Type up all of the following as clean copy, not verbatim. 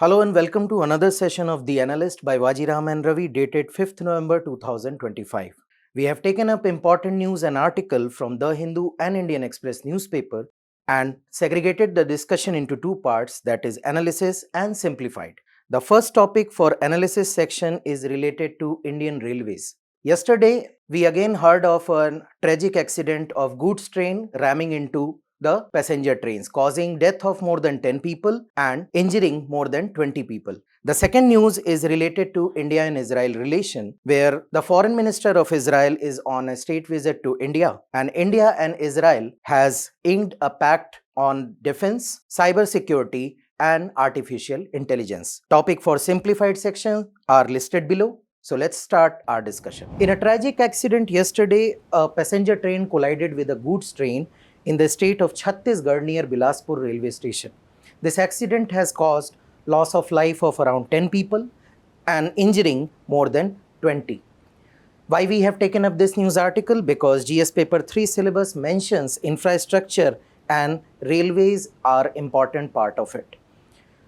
Hello and welcome to another session of The Analyst by Vajiram and Ravi dated 5th November 2025. We have taken up important news and article from The Hindu and Indian Express newspaper and segregated the discussion into two parts, that is analysis and simplified. The first topic for analysis section is related to Indian Railways. Yesterday, we again heard of a tragic accident of goods train ramming into the passenger trains, causing death of more than 10 people and injuring more than 20 people. The second news is related to India and Israel relation, where the foreign minister of Israel is on a state visit to India, and India and Israel has inked a pact on defense, cyber security, and artificial intelligence. Topic for simplified section are listed below. So let's start our discussion. In a tragic accident yesterday, a passenger train collided with a goods train in the state of Chhattisgarh near Bilaspur railway station. This accident has caused loss of life of around 10 people and injuring more than 20. Why we have taken up this news article? Because GS paper 3 syllabus mentions infrastructure and railways are important part of it.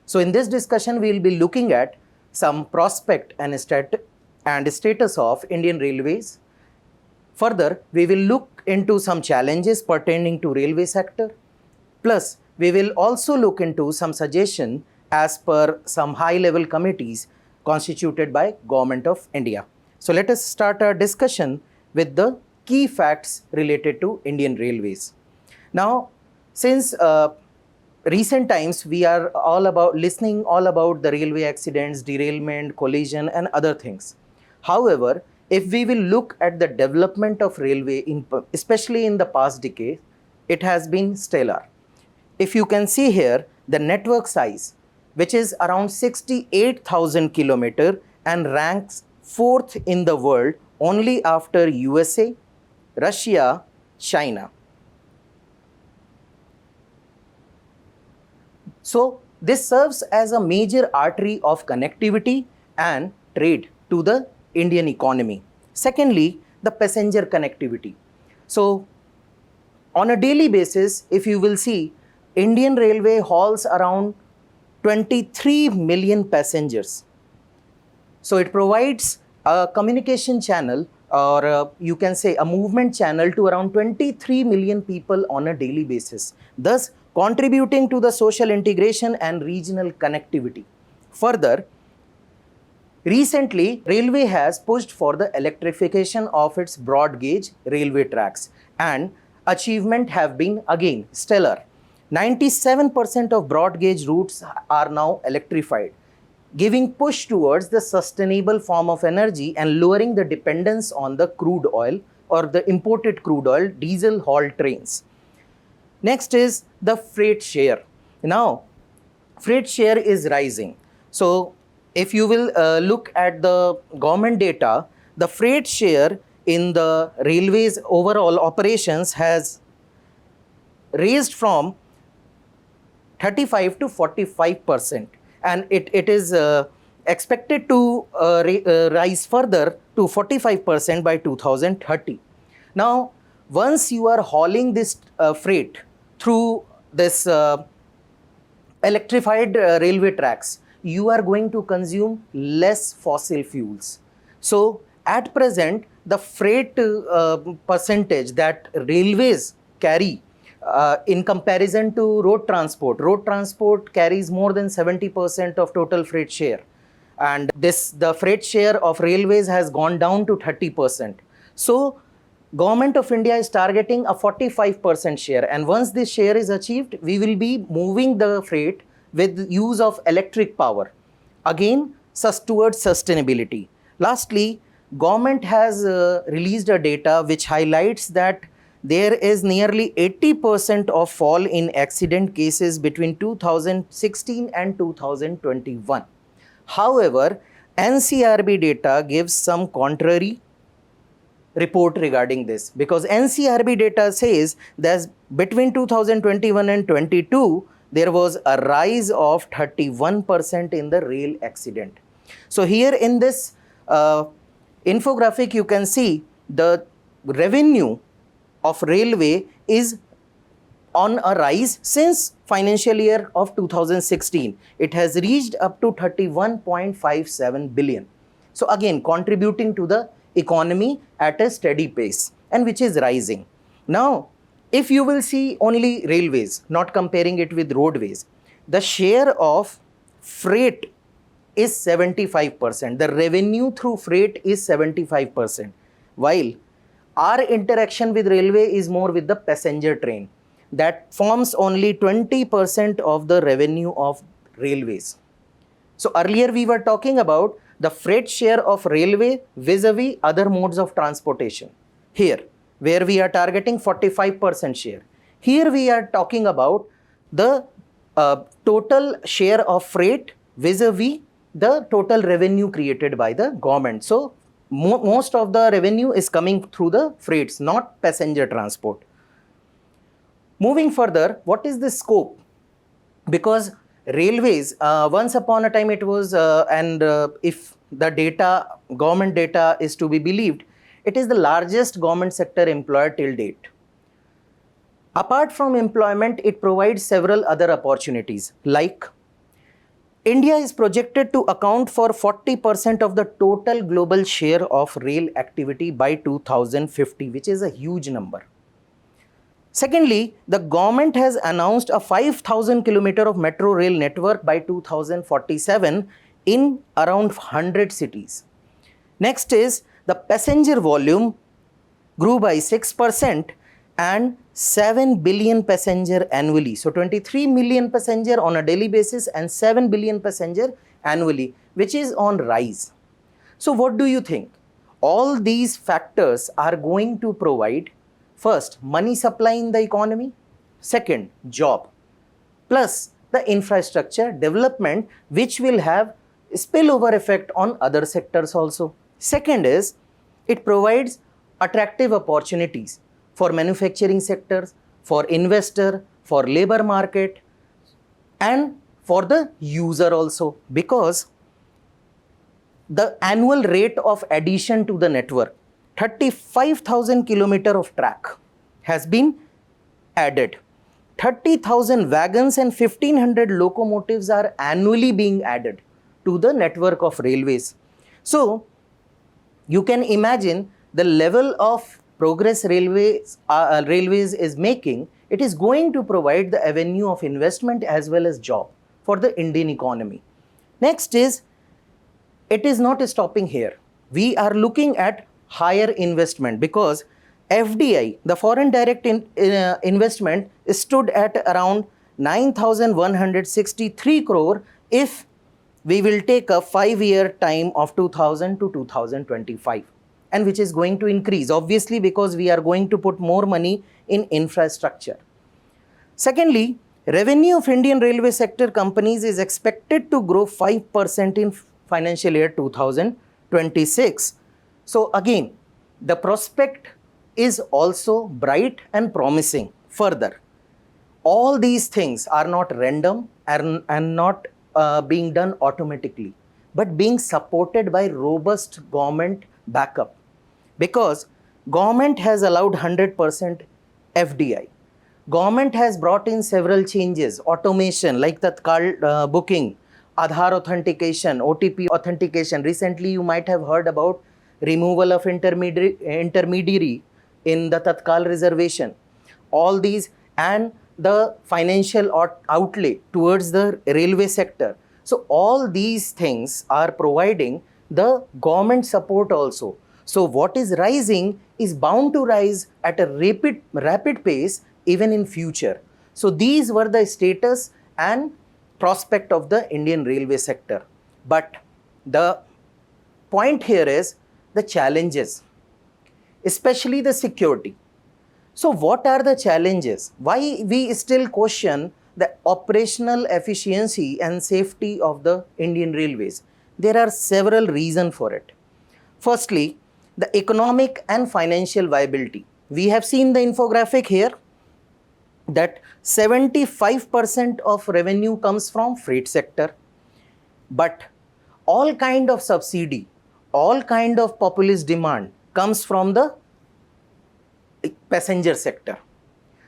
So in this discussion, we will be looking at some prospect and status of Indian Railways. Further, we will look into some challenges pertaining to railway sector. Plus, we will also look into some suggestion as per some high-level committees constituted by Government of India. So let us start our discussion with the key facts related to Indian Railways. Now, since recent times, we are listening all about the railway accidents, derailment, collision, and other things. However, if we will look at the development of railway, especially in the past decade, it has been stellar. If you can see here, the network size, which is around 68,000 kilometers and ranks 4th in the world only after USA, Russia, China. So this serves as a major artery of connectivity and trade to the Indian economy. Secondly, the passenger connectivity. So on a daily basis, if you will see, Indian Railway hauls around 23 million passengers. So it provides a communication channel, or you can say a movement channel, to around 23 million people on a daily basis, thus contributing to the social integration and regional connectivity. Further, recently, Railway has pushed for the electrification of its broad gauge railway tracks, and achievement have been again stellar. 97% of broad gauge routes are now electrified, giving push towards the sustainable form of energy and lowering the dependence on the crude oil or the imported crude oil diesel hauled trains. Next is the freight share. Now, freight share is rising. So if you will look at the government data, the freight share in the railways overall operations has raised from 35 to 45%, and it is expected to rise further to 45% by 2030. Now, once you are hauling this freight through this electrified railway tracks, you are going to consume less fossil fuels. So at present, the freight percentage that railways carry in comparison to road transport carries more than 70% of total freight share. And the freight share of railways has gone down to 30%. So Government of India is targeting a 45% share, and once this share is achieved, we will be moving the freight with use of electric power, again towards sustainability. Lastly, government has released a data which highlights that there is nearly 80% of fall in accident cases between 2016 and 2021. However, NCRB data gives some contrary report regarding this, because NCRB data says that between 2021 and 22, there was a rise of 31% in the rail accident. So here in this infographic, you can see the revenue of railway is on a rise since financial year of 2016. It has reached up to 31.57 billion. So again, contributing to the economy at a steady pace, and which is rising. Now, if you will see only railways, not comparing it with roadways, the share of freight is 75%. The revenue through freight is 75%. While our interaction with railway is more with the passenger train. That forms only 20% of the revenue of railways. So earlier we were talking about the freight share of railway vis-a-vis other modes of transportation. Here, where we are targeting 45% share. Here we are talking about the total share of freight vis-a-vis the total revenue created by the government. So most of the revenue is coming through the freights, not passenger transport. Moving further, what is the scope? Because railways, once upon a time it was, if the data, government data is to be believed, it is the largest government sector employer till date. Apart from employment, it provides several other opportunities, like India is projected to account for 40% of the total global share of rail activity by 2050, which is a huge number. Secondly, the government has announced a 5,000 kilometer of metro rail network by 2047 in around 100 cities. Next is the passenger volume grew by 6% and 7 billion passenger annually. So 23 million passenger on a daily basis and 7 billion passenger annually, which is on rise. So what do you think? All these factors are going to provide, first, money supply in the economy, second, job, plus the infrastructure development, which will have spillover effect on other sectors also. Second is, it provides attractive opportunities for manufacturing sectors, for investor, for labor market, and for the user also, because the annual rate of addition to the network, 35,000 kilometer of track has been added. 30,000 wagons and 1,500 locomotives are annually being added to the network of railways. So you can imagine the level of progress railways is making. It is going to provide the avenue of investment as well as job for the Indian economy. Next is, it is not stopping here. We are looking at higher investment, because FDI, the foreign direct investment, stood at around 9,163 crore if we will take a 5-year time of 2000 to 2025. And which is going to increase, obviously, because we are going to put more money in infrastructure. Secondly, revenue of Indian railway sector companies is expected to grow 5% in financial year 2026. So again, the prospect is also bright and promising. Further, all these things are not random and not being done automatically, but being supported by robust government backup, because government has allowed 100% FDI. Government has brought in several changes, automation like Tatkal booking, Aadhaar authentication, OTP authentication. Recently, you might have heard about removal of intermediary in the Tatkal reservation. All these, and the financial outlay towards the railway sector. So all these things are providing the government support also. So what is rising is bound to rise at a rapid pace even in future. So these were the status and prospect of the Indian railway sector. But the point here is the challenges, especially the security. So what are the challenges? Why we still question the operational efficiency and safety of the Indian railways? There are several reasons for it. Firstly, the economic and financial viability. We have seen the infographic here that 75% of revenue comes from freight sector, but all kind of subsidy, all kind of populist demand comes from the passenger sector.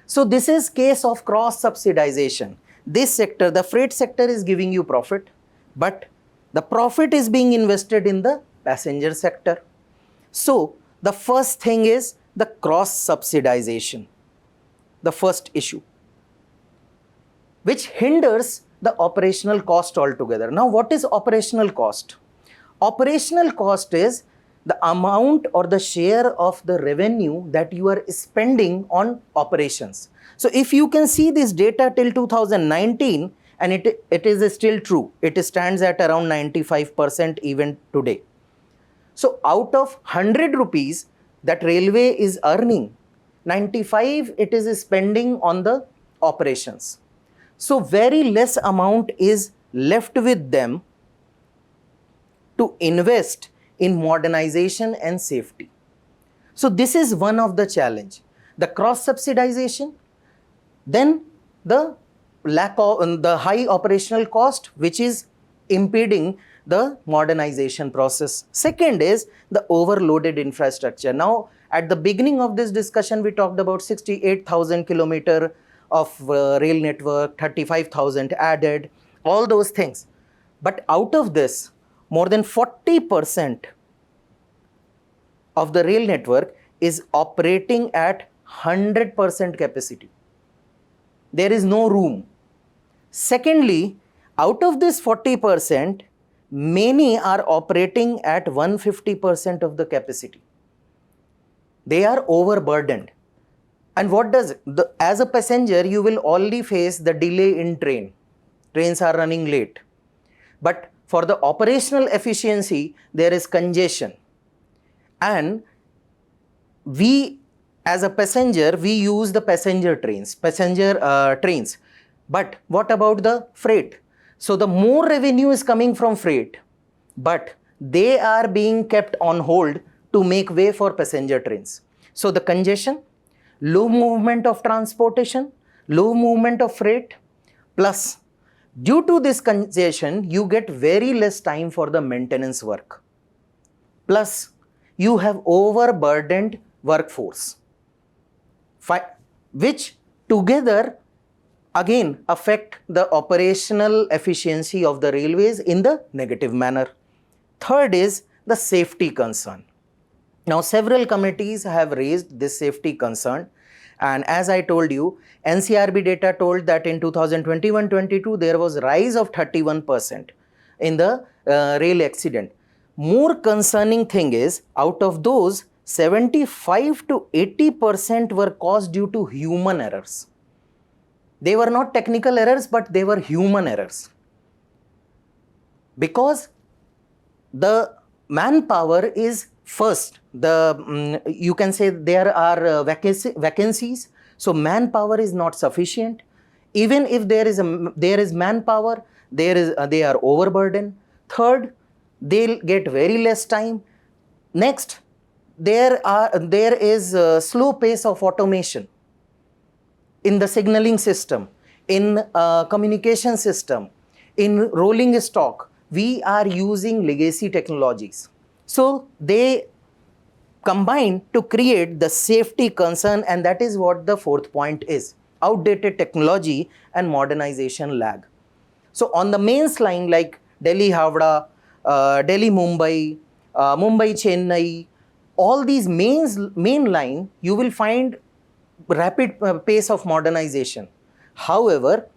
So this is case of cross subsidization. This sector, the freight sector, is giving you profit, but the profit is being invested in the passenger sector. So the first thing is the cross subsidization, the first issue, which hinders the operational cost altogether. Now, what is operational cost? Operational cost is the amount or the share of the revenue that you are spending on operations. So if you can see this data till 2019, and it is still true, it stands at around 95% even today. So out of 100 rupees that railway is earning, 95 it is spending on the operations. So very less amount is left with them to invest in modernization and safety. So this is one of the challenge. The cross subsidization, then the lack of the high operational cost, which is impeding the modernization process. Second is the overloaded infrastructure. Now, at the beginning of this discussion, we talked about 68,000 kilometer of rail network, 35,000 added, all those things. But out of this, more than 40% of the rail network is operating at 100% capacity. There is no room. Secondly, out of this 40%, many are operating at 150% of the capacity. They are overburdened. And what does as a passenger, you will only face the delay in train. Trains are running late. But for the operational efficiency, there is congestion. And we, as a passenger, we use the passenger trains. But what about the freight? So the more revenue is coming from freight, but they are being kept on hold to make way for passenger trains. So the congestion, low movement of transportation, low movement of freight, plus due to this congestion, you get very less time for the maintenance work. Plus, you have overburdened workforce, which together again affect the operational efficiency of the railways in the negative manner. Third is the safety concern. Now, several committees have raised this safety concern, and as I told you, NCRB data told that in 2021-22 there was rise of 31% in the rail accident. More concerning thing is, out of those, 75 to 80% were caused due to human errors. They were not technical errors, but they were human errors. Because the manpower is first, you can say there are vacancies, so manpower is not sufficient. Even if there is manpower, they are overburdened. Third, they'll get very less time. Next, there is a slow pace of automation in the signaling system, in communication system, in rolling stock. We are using legacy technologies. So they combine to create the safety concern, and that is what the fourth point is: outdated technology and modernization lag. So on the mains line like Delhi Havda, Delhi Mumbai, Mumbai Chennai, all these main line, you will find rapid pace of modernization. However,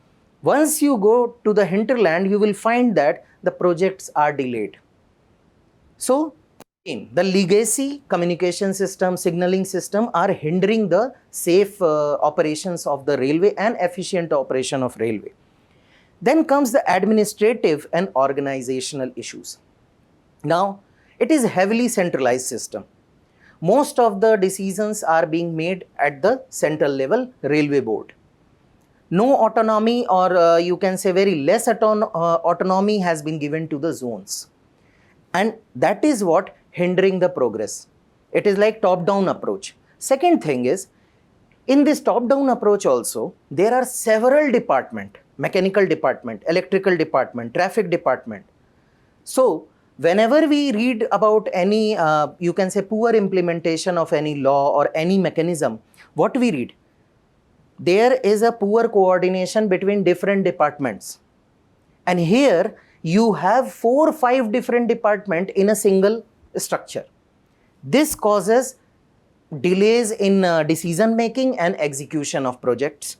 once you go to the hinterland, you will find that the projects are delayed. So the legacy communication system, signaling system are hindering the safe operations of the railway and efficient operation of railway. Then comes the administrative and organizational issues. Now, it is a heavily centralized system. Most of the decisions are being made at the central level, railway board. No autonomy, or you can say very less autonomy has been given to the zones. And that is what hindering the progress. It is like top-down approach. Second thing is, in this top-down approach also, there are several departments: mechanical department, electrical department, traffic department. So whenever we read about any, you can say, poor implementation of any law or any mechanism, what we read? there is a poor coordination between different departments. And here you have 4 or 5 different departments in a single structure. This causes delays in decision making and execution of projects.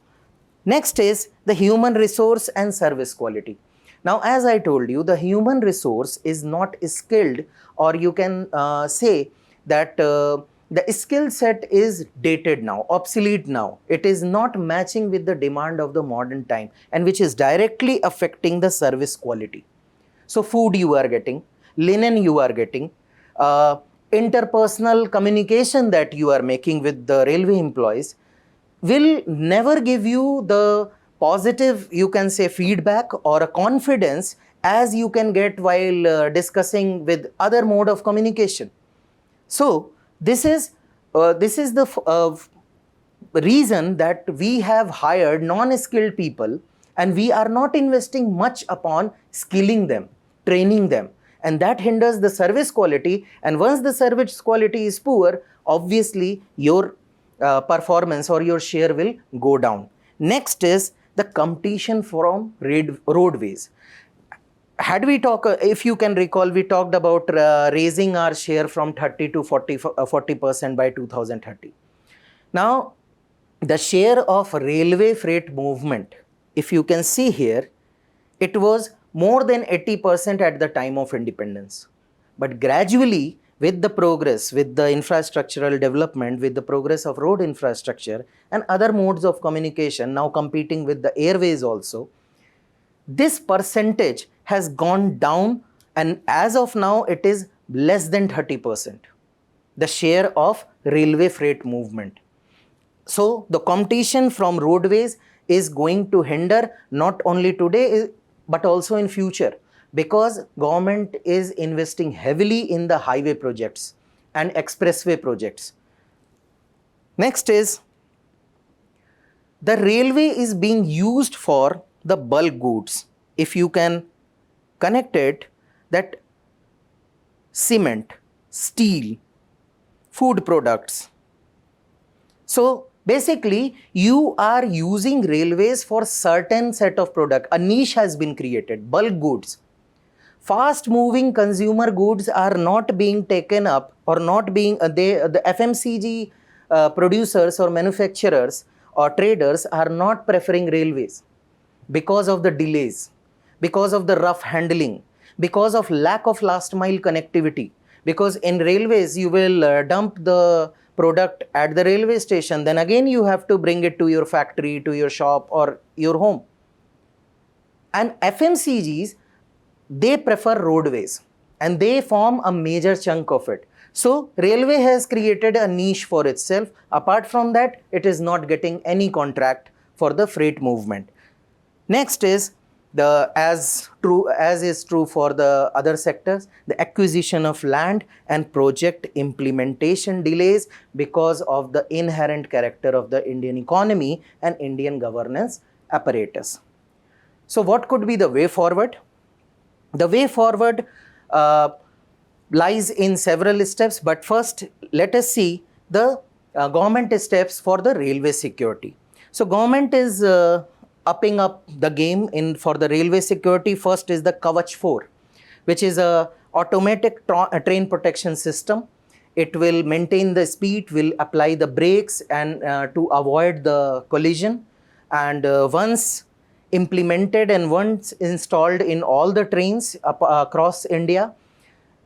Next is the human resource and service quality. Now, as I told you, the human resource is not skilled, or you can say that the skill set is dated now, obsolete now. It is not matching with the demand of the modern time, and which is directly affecting the service quality. So food you are getting, linen you are getting, interpersonal communication that you are making with the railway employees will never give you the positive, you can say, feedback or a confidence as you can get while discussing with other mode of communication. So this is the reason that we have hired non-skilled people, and we are not investing much upon skilling them, training them, and that hinders the service quality. And once the service quality is poor, obviously your performance or your share will go down. Next is the competition from roadways. Had we talked, if you can recall, we talked about raising our share from 30 to 40% by 2030. Now, the share of railway freight movement, if you can see here, it was more than 80% at the time of independence. But gradually, with the progress, with the infrastructural development, with the progress of road infrastructure and other modes of communication, now competing with the airways also, this percentage has gone down, and as of now, it is less than 30%, the share of railway freight movement. So the competition from roadways is going to hinder not only today but also in future, because government is investing heavily in the highway projects and expressway projects. Next is the railway is being used for the bulk goods. If you can connect it, that cement, steel, food products. So basically, you are using railways for certain set of product. A niche has been created, bulk goods. Fast moving consumer goods are not being taken up, or not being, the FMCG producers or manufacturers or traders are not preferring railways because of the delays, because of the rough handling, because of lack of last mile connectivity. Because in railways, you will dump the product at the railway station, then again you have to bring it to your factory, to your shop or your home. And FMCGs, they prefer roadways, and they form a major chunk of it. So railway has created a niche for itself. Apart from that, it is not getting any contract for the freight movement. Next is as is true for the other sectors, the acquisition of land and project implementation delays because of the inherent character of the Indian economy and Indian governance apparatus. So what could be the way forward? The way forward lies in several steps, but first let us see the government steps for the railway security. So government is upping up the game for the railway security. First is the Kavach 4, which is a automatic train protection system. It will maintain the speed, will apply the brakes and to avoid the collision. And once implemented and once installed in all the trains across India,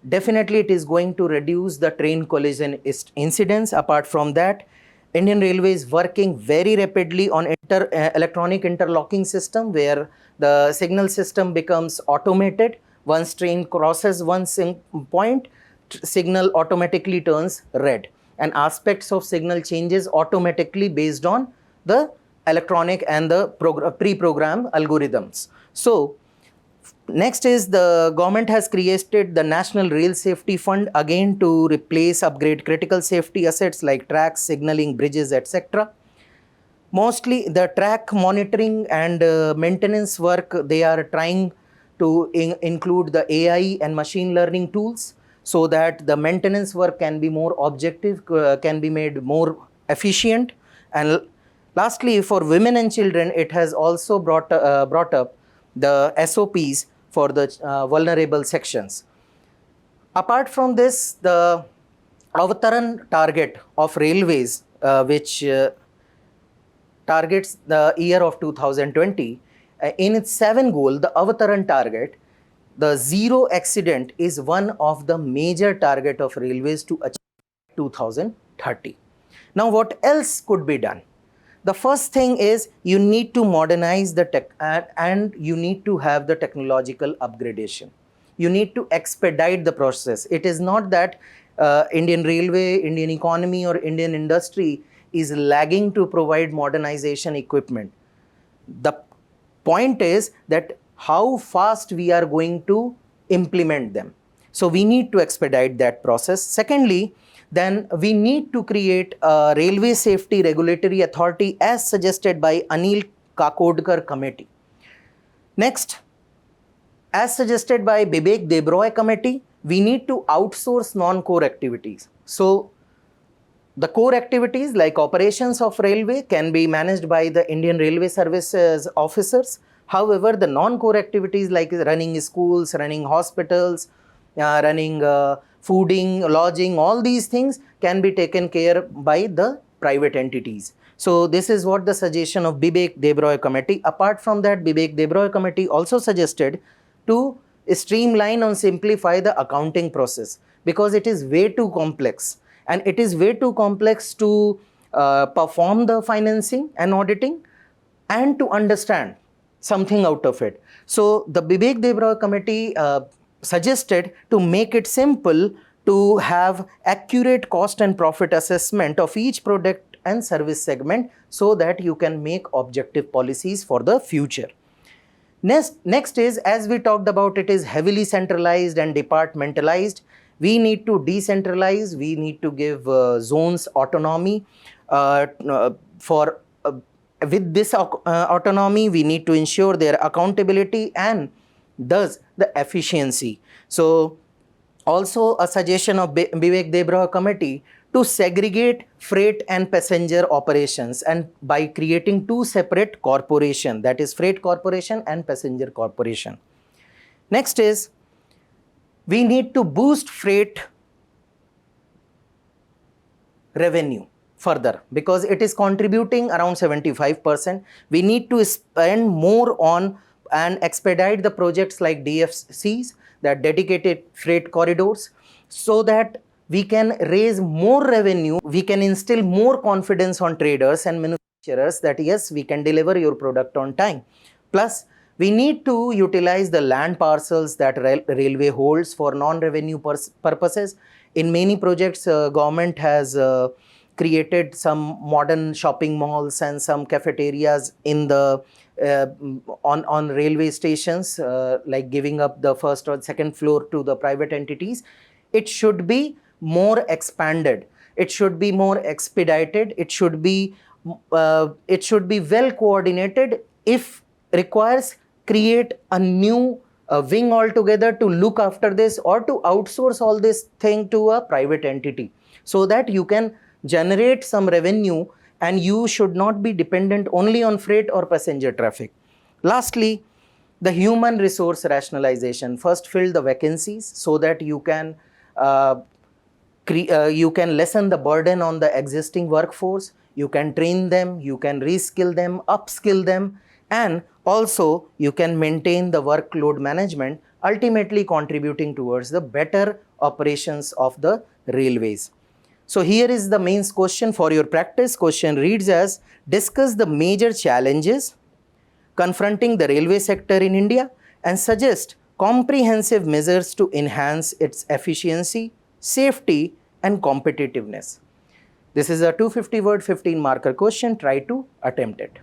definitely it is going to reduce the train collision incidents. Apart from that, Indian Railway is working very rapidly on electronic interlocking system, where the signal system becomes automated. Once train crosses one point, signal automatically turns red, and aspects of signal changes automatically based on the electronic and the pre-programmed algorithms. So next is the government has created the National Rail Safety Fund, again to replace, upgrade critical safety assets like tracks, signaling, bridges, etc. Mostly the track monitoring and maintenance work, they are trying to include the AI and machine learning tools, so that the maintenance work can be more objective, can be made more efficient. And Lastly, for women and children, it has also brought up the SOPs for the vulnerable sections. Apart from this, the Avataran target of railways, which targets the year of 2020, in its 7 goal, the Avataran target, the zero accident is one of the major target of railways to achieve 2030. Now, what else could be done? The first thing is you need to modernize the tech and you need to have the technological upgradation. You need to expedite the process. It is not that Indian Railway, Indian economy or Indian industry is lagging to provide modernization equipment. The point is that how fast we are going to implement them. So we need to expedite that process. Secondly, then we need to create a railway safety regulatory authority as suggested by Anil Kakodkar committee. Next, as suggested by Bibek Debroy committee, we need to outsource non-core activities. So the core activities like operations of railway can be managed by the Indian Railway Services officers. However, the non-core activities like running schools, running hospitals, running fooding, lodging, all these things can be taken care by the private entities. So this is what the suggestion of Bibek Debroy committee. Apart from that, Bibek Debroy committee also suggested to streamline and simplify the accounting process because it is way too complex. And it is way too complex to perform the financing and auditing and to understand something out of it. So the Bibek Debroy committee suggested to make it simple to have accurate cost and profit assessment of each product and service segment so that you can make objective policies for the future. Next is, as we talked about, it is heavily centralized and departmentalized. We need to decentralize, we need to give zones autonomy. With this autonomy, we need to ensure their accountability and thus the efficiency. So also a suggestion of Bibek Debroy committee to segregate freight and passenger operations and by creating 2 separate corporations, that is freight corporation and passenger corporation. Next is we need to boost freight revenue further because it is contributing around 75%. We need to spend more on and expedite the projects like DFCs, that dedicated freight corridors, so that we can raise more revenue, we can instill more confidence on traders and manufacturers that yes, we can deliver your product on time. Plus, we need to utilize the land parcels that railway holds for non-revenue purposes. In many projects, government has created some modern shopping malls and some cafeterias in the on railway stations, like giving up the first or second floor to the private entities. It should be more expanded. It should be more expedited. It should be well coordinated. If requires, create a new wing altogether to look after this or to outsource all this thing to a private entity so that you can generate some revenue and you should not be dependent only on freight or passenger traffic. Lastly, the human resource rationalization. First, fill the vacancies so that you can lessen the burden on the existing workforce. You can train them, you can reskill them, upskill them, and also you can maintain the workload management, ultimately contributing towards the better operations of the railways. So here is the main question for your practice. Question reads as, discuss the major challenges confronting the railway sector in India and suggest comprehensive measures to enhance its efficiency, safety and competitiveness. This is a 250-word, 15-marker question. Try to attempt it.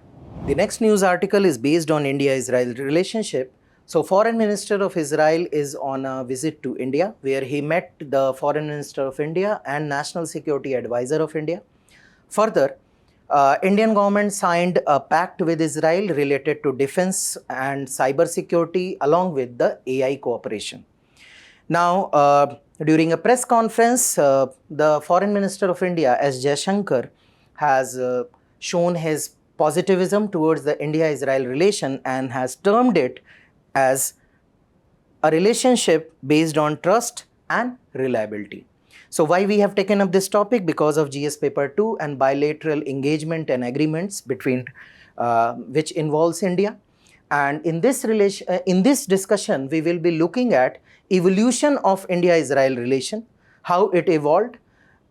The next news article is based on India-Israel relationship. So Foreign Minister of Israel is on a visit to India where he met the Foreign Minister of India and National Security Advisor of India. Further, Indian government signed a pact with Israel related to defense and cyber security along with the AI cooperation. Now, during a press conference, the Foreign Minister of India, S. Jaishankar, has shown his positivism towards the India-Israel relation and has termed it as a relationship based on trust and reliability. So why we have taken up this topic? Because of GS paper 2 and bilateral engagement and agreements between which involves India. And in this discussion, we will be looking at evolution of India-Israel relation, how it evolved,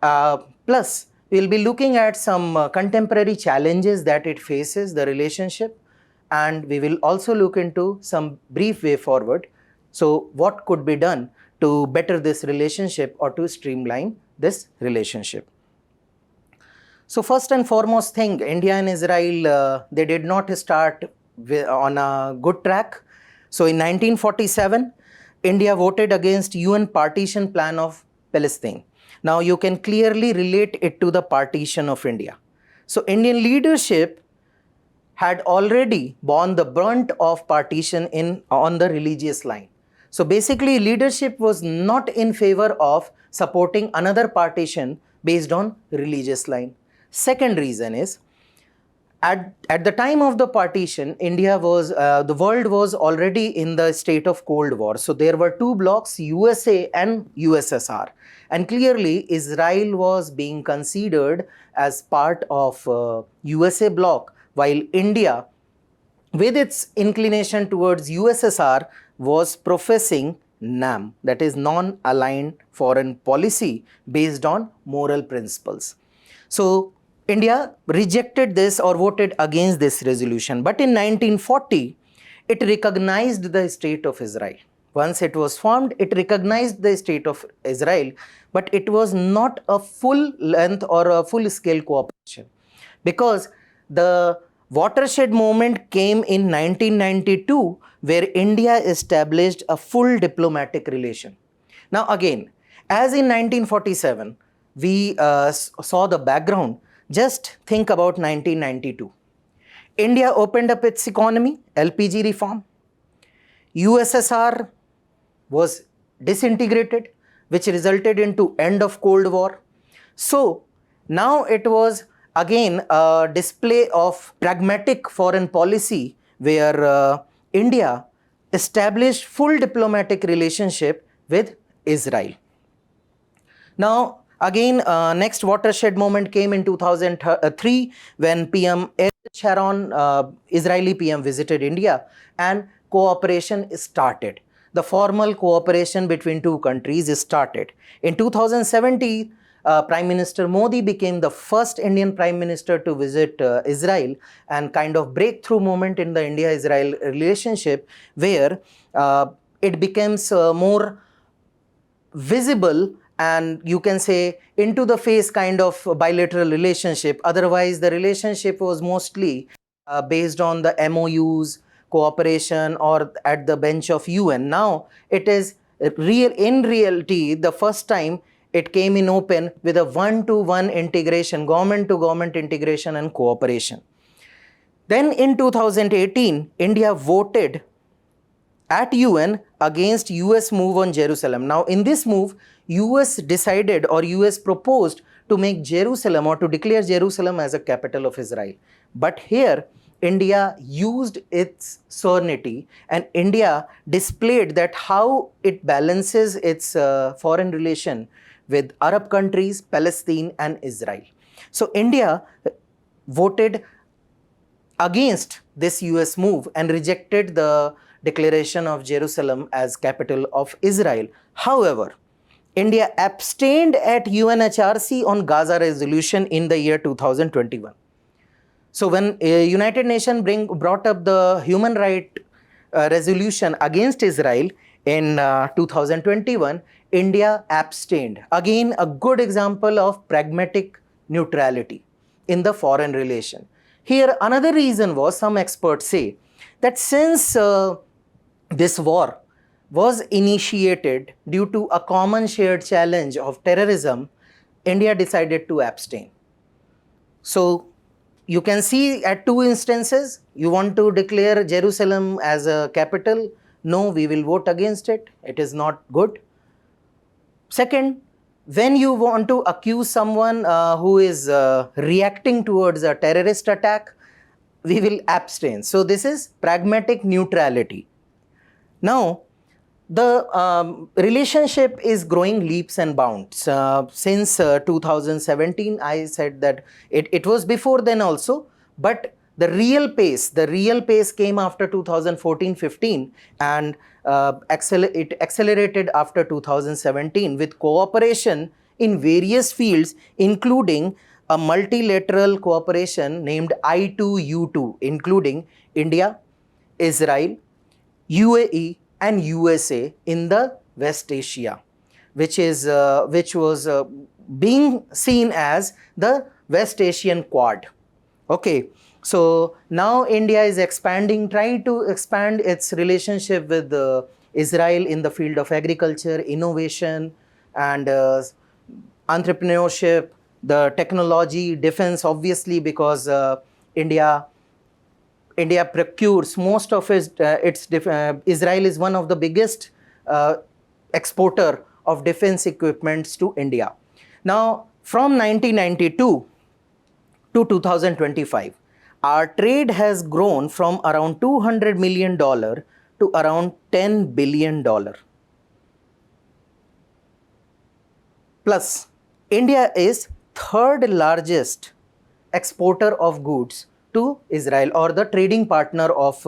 plus we'll be looking at some contemporary challenges that it faces, the relationship, and we will also look into some brief way forward. So what could be done to better this relationship or to streamline this relationship? So first and foremost thing, India and Israel, they did not start on a good track. So in 1947, India voted against UN partition plan of Palestine. Now you can clearly relate it to the partition of India. So Indian leadership had already borne the brunt of partition on the religious line. So basically leadership was not in favor of supporting another partition based on religious line. Second reason is, at the time of the partition, the world was already in the state of Cold War. So there were two blocks, USA and USSR. And clearly Israel was being considered as part of USA bloc, while India, with its inclination towards USSR, was professing NAM, that is non-aligned foreign policy based on moral principles. So India rejected this or voted against this resolution. But in 1940, it recognized the state of Israel. Once it was formed, it recognized the state of Israel, but it was not a full length or a full scale cooperation, because the watershed moment came in 1992, where India established a full diplomatic relation. Now again, as in 1947, we saw the background. Just think about 1992. India opened up its economy, LPG reform. USSR was disintegrated, which resulted into end of Cold War. So now it was again a display of pragmatic foreign policy, where India established full diplomatic relationship with Israel. Now again, next watershed moment came in 2003, when PM Sharon, Israeli PM, visited India and cooperation started. The formal cooperation between two countries started. In 2017, Prime Minister Modi became the first Indian Prime Minister to visit Israel, and kind of breakthrough moment in the India-Israel relationship, where it becomes more visible and you can say into the face kind of bilateral relationship. Otherwise, the relationship was mostly based on the MOUs, cooperation, or at the bench of UN. Now it is in reality the first time it came in open with a one-to-one integration, government-to-government integration and cooperation. Then in 2018, India voted at UN against US move on Jerusalem. Now in this move, US decided, or US proposed to make Jerusalem, or to declare Jerusalem as a capital of Israel. But here India used its sovereignty, and India displayed that how it balances its foreign relation with Arab countries, Palestine and Israel. So India voted against this US move and rejected the declaration of Jerusalem as capital of Israel. However, India abstained at UNHRC on Gaza resolution in the year 2021. So when United Nations brought up the human right resolution against Israel in 2021, India abstained. Again, a good example of pragmatic neutrality in the foreign relation. Here, another reason was, some experts say, that since this war was initiated due to a common shared challenge of terrorism, India decided to abstain. So you can see at two instances, you want to declare Jerusalem as a capital. No, we will vote against it. It is not good. Second, when you want to accuse someone who is reacting towards a terrorist attack, we will abstain. So this is pragmatic neutrality. Now, the relationship is growing leaps and bounds. Since 2017, I said that it was before then also, but the real pace came after 2014-15, and it accelerated after 2017 with cooperation in various fields, including a multilateral cooperation named I2U2, including India, Israel, UAE and USA in the West Asia, which was being seen as the West Asian Quad. Okay, so now India is trying to expand its relationship with Israel in the field of agriculture, innovation, and entrepreneurship, the technology, defense, obviously, because India procures most of Israel is one of the biggest exporter of defense equipments to India. Now, from 1992 to 2025, our trade has grown from around $200 million to around $10 billion. Plus, India is third largest exporter of goods to Israel, or the trading partner of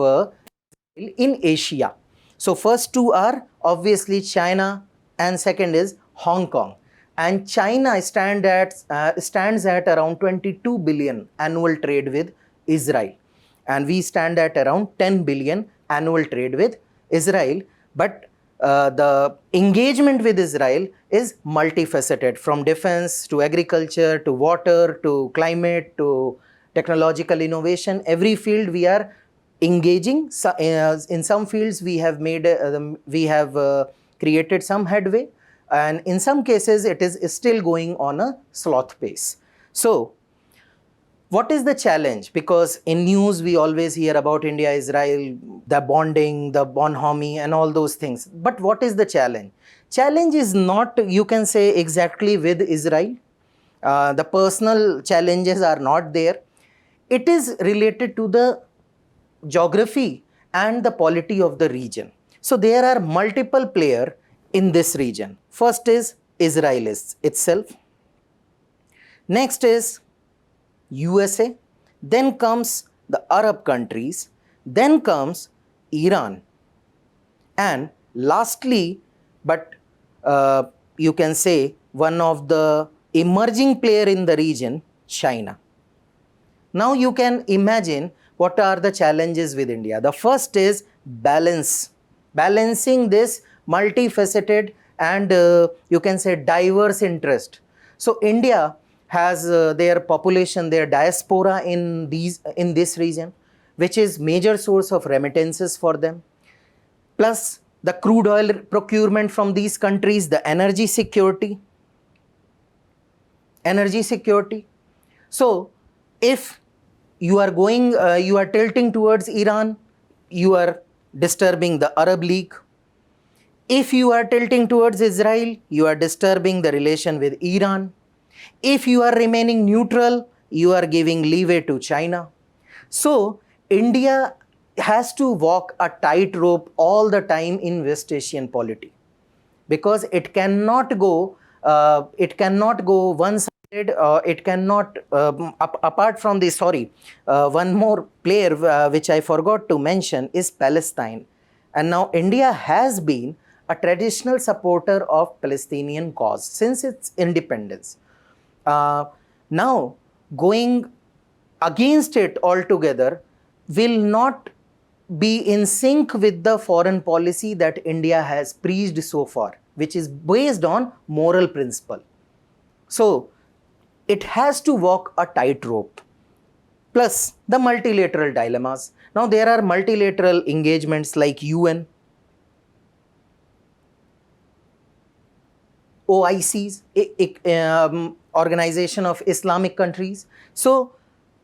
in Asia. So first two are obviously China and second is Hong Kong. And China stands at around 22 billion annual trade with Israel. And we stand at around 10 billion annual trade with Israel. But the engagement with Israel is multifaceted, from defense to agriculture to water to climate to technological innovation. Every field we are engaging. In some fields we have created some headway, and in some cases it is still going on a sloth pace. So what is the challenge? Because in news we always hear about India, Israel, the bonding, the bonhomie and all those things. But what is the challenge? Challenge is not, you can say, exactly with Israel. The personal challenges are not there. It is related to the geography and the polity of the region. So there are multiple players in this region. First is Israel itself. Next is USA, then comes the Arab countries, then comes Iran, and lastly, but you can say one of the emerging player in the region, China. Now you can imagine what are the challenges with India. The first is balancing this multifaceted and you can say diverse interest. So India has their population, their diaspora in this region, which is major source of remittances for them. Plus the crude oil procurement from these countries, the energy security. So if you are tilting towards Iran, you are disturbing the Arab League. If you are tilting towards Israel, you are disturbing the relation with Iran. If you are remaining neutral, you are giving leeway to China. So India has to walk a tightrope all the time in West Asian polity, because it cannot go one-sided. It cannot, apart from this, one more player which I forgot to mention is Palestine. And now India has been a traditional supporter of Palestinian cause since its independence. Now going against it altogether will not be in sync with the foreign policy that India has preached so far, which is based on moral principle. So it has to walk a tightrope. Plus the multilateral dilemmas. Now there are multilateral engagements like UN, OICs, Organization of Islamic Countries. So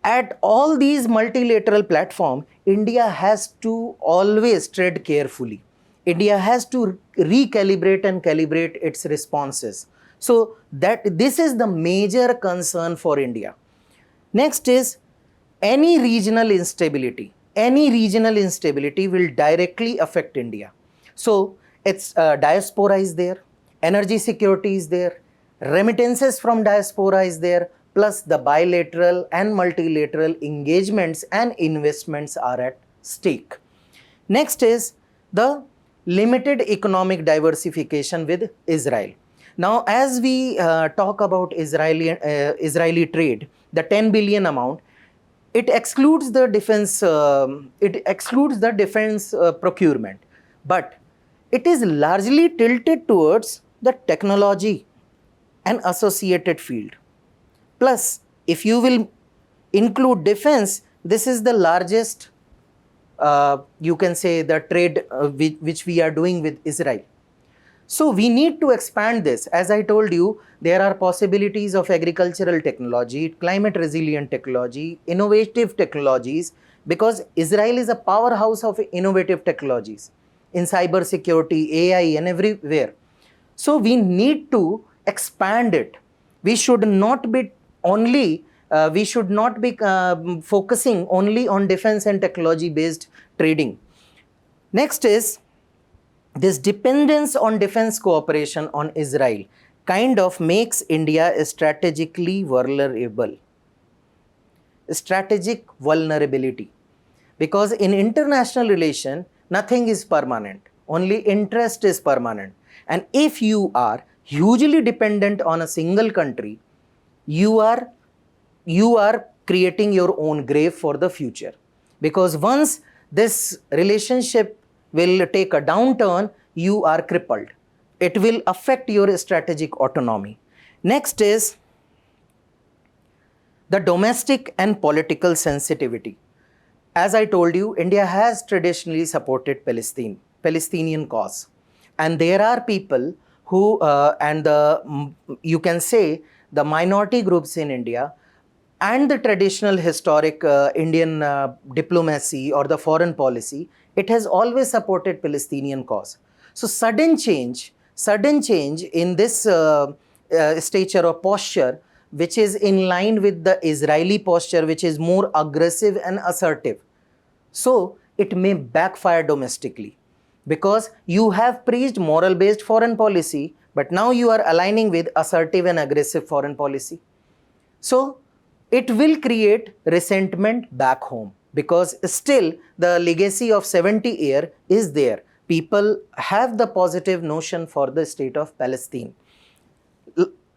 at all these multilateral platforms, India has to always tread carefully. India has to recalibrate and calibrate its responses. So this is the major concern for India. Next is any regional instability will directly affect India. So its diaspora is there, energy security is there, remittances from diaspora is there, plus the bilateral and multilateral engagements and investments are at stake. Next is the limited economic diversification with Israel. Now, as we talk about Israeli trade, the 10 billion amount, it excludes the defense procurement, but it is largely tilted towards the technology and associated field. Plus, if you will include defense, this is the largest, you can say, the trade which we are doing with Israel. So we need to expand this. As I told you, there are possibilities of agricultural technology, climate resilient technology, innovative technologies, because Israel is a powerhouse of innovative technologies in cyber security, AI, and everywhere. So we need to expand it. We should not be focusing only on defense and technology based trading. Next is this dependence on defense cooperation on Israel kind of makes India strategically vulnerable. Strategic vulnerability. Because in international relation, nothing is permanent. Only interest is permanent. And if you are hugely dependent on a single country, you are creating your own grave for the future. Because once this relationship will take a downturn, you are crippled. It will affect your strategic autonomy. Next is the domestic and political sensitivity. As I told you, India has traditionally supported Palestinian cause. And there are people who, you can say, the minority groups in India and the traditional historic Indian diplomacy or the foreign policy, it has always supported Palestinian cause. So sudden change in this stature or posture, which is in line with the Israeli posture, which is more aggressive and assertive. So it may backfire domestically, because you have preached moral-based foreign policy, but now you are aligning with assertive and aggressive foreign policy. So it will create resentment back home, because still the legacy of 70 years is there. People have the positive notion for the state of Palestine.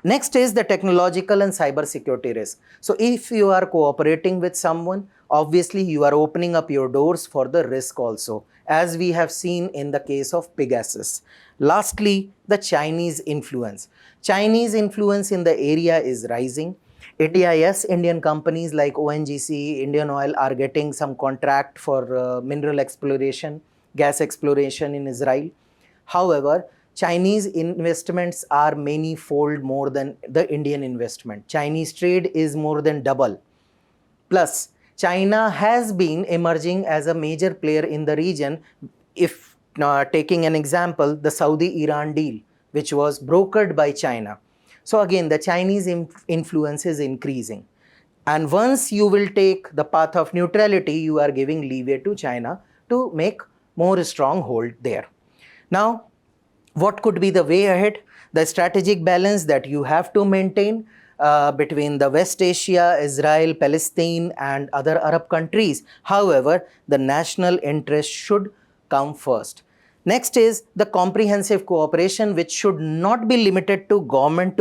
Next is the technological and cyber security risk. So if you are cooperating with someone, obviously you are opening up your doors for the risk also, as we have seen in the case of Pegasus. Lastly, the Chinese influence. Chinese influence in the area is rising. Indian companies like ONGC, Indian Oil are getting some contract for mineral exploration, gas exploration in Israel. However, Chinese investments are many-fold more than the Indian investment. Chinese trade is more than double. Plus, China has been emerging as a major player in the region. If taking an example, the Saudi-Iran deal, which was brokered by China. So again, the Chinese influence is increasing. And once you will take the path of neutrality, you are giving leeway to China to make more stronghold there. Now, what could be the way ahead? The strategic balance that you have to maintain between the West Asia, Israel, Palestine, and other Arab countries. However, the national interest should come first. Next is the comprehensive cooperation, which should not be limited to government